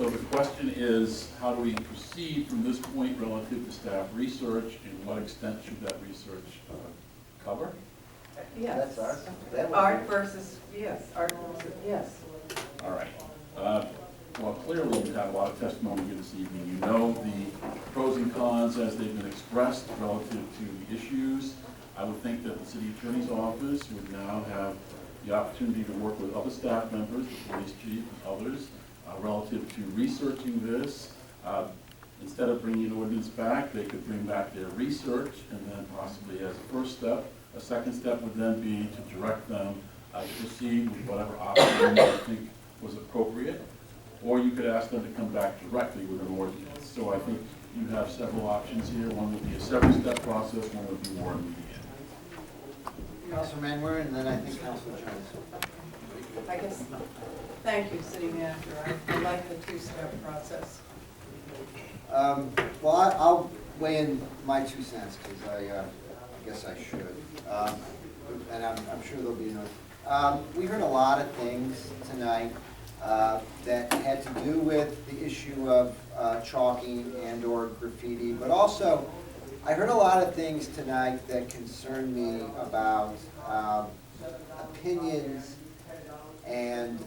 So the question is, how do we proceed from this point relative to staff research, and what extent should that research cover? Yes. That's ours. Art versus, yes, art versus, yes. All right. Well, clearly, we've had a lot of testimony here this evening. You know the pros and cons as they've been expressed relative to the issues. I would think that the city attorney's office would now have the opportunity to work with other staff members, the police chief and others, relative to researching this. Instead of bringing an ordinance back, they could bring back their research, and then possibly as a first step, a second step would then be to direct them to proceed with whatever option they think was appropriate. Or you could ask them to come back directly with an ordinance. So I think you have several options here. One would be a several-step process, one would be more immediate. Councilor Manwaring, and then I think Councilor Jones. I guess, thank you, city manager. I like the two-step process. Well, I'll weigh in my 2 cents, because I guess I should. And I'm sure there'll be another. We heard a lot of things tonight that had to do with the issue of chalking and or graffiti, but also I heard a lot of things tonight that concern me about opinions and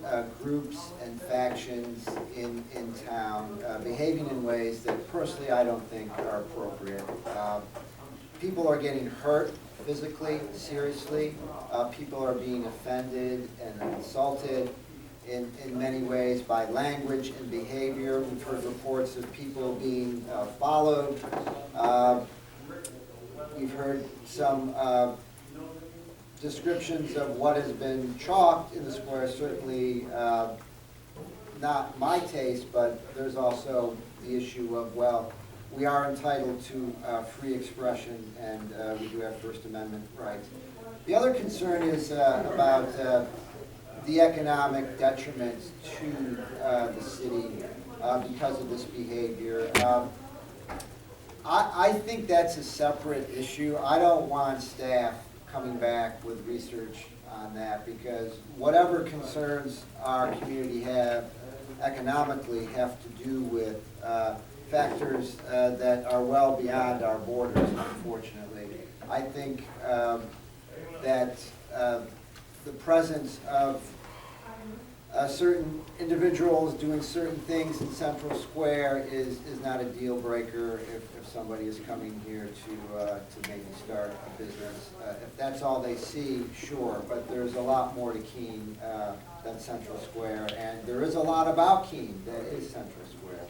groups and factions in town behaving in ways that personally I don't think are appropriate. People are getting hurt physically, seriously. People are being offended and insulted in many ways by language and behavior. We've heard reports of people being followed. We've heard some descriptions of what has been chalked in the square, certainly not my taste, but there's also the issue of, well, we are entitled to free expression, and we do have First Amendment rights. The other concern is about the economic detriment to the city because of this behavior. I think that's a separate issue. I don't want staff coming back with research on that, because whatever concerns our community have economically have to do with factors that are well beyond our borders, unfortunately. I think that the presence of certain individuals doing certain things in Central Square is not a deal breaker if somebody is coming here to maybe start a business. If that's all they see, sure, but there's a lot more to Keene than Central Square, and there is a lot about Keene that is Central Square.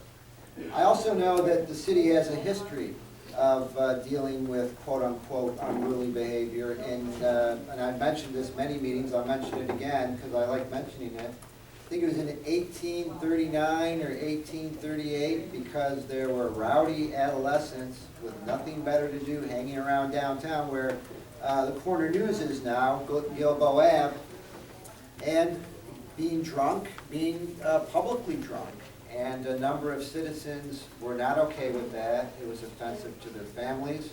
I also know that the city has a history of dealing with quote-unquote unruly behavior, and I've mentioned this many meetings. I'll mention it again because I like mentioning it. I think it was in 1839 or 1838, because there were rowdy adolescents with nothing better to do hanging around downtown where the Corner News is now, Gilboa Ave, and being drunk, being publicly drunk. And a number of citizens were not okay with that. It was offensive to their families.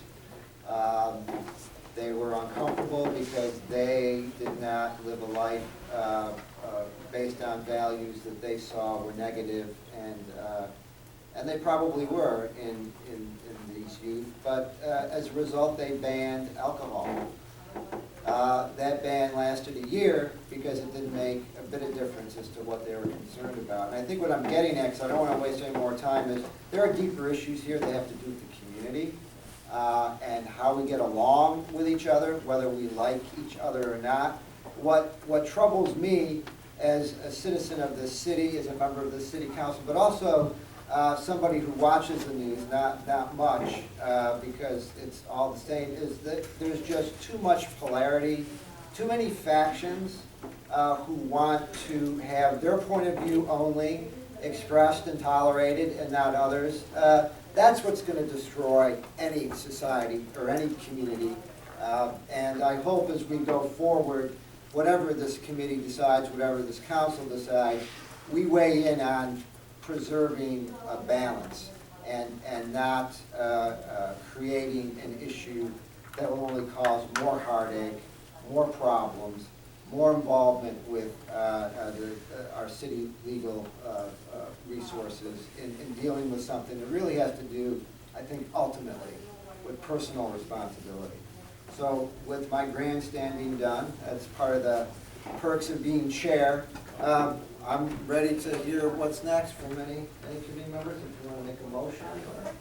They were uncomfortable because they did not live a life based on values that they saw were negative, and they probably were in these youth. But as a result, they banned alcohol. That ban lasted a year because it didn't make a bit of difference as to what they were concerned about. And I think what I'm getting at, because I don't want to waste any more time, is there are deeper issues here that have to do with the community and how we get along with each other, whether we like each other or not. What troubles me as a citizen of this city, as a member of the city council, but also somebody who watches the news, not much, because it's all the same, is that there's just too much polarity, too many factions who want to have their point of view only expressed and tolerated and not others. That's what's going to destroy any society or any community. And I hope as we go forward, whatever this committee decides, whatever this council decides, we weigh in on preserving a balance and not creating an issue that will only cause more heartache, more problems, more involvement with our city legal resources. resources in dealing with something that really has to do, I think, ultimately with personal responsibility. So with my grandstanding done, that's part of the perks of being chair, I'm ready to hear what's next from any committee members, if you want to make a motion or.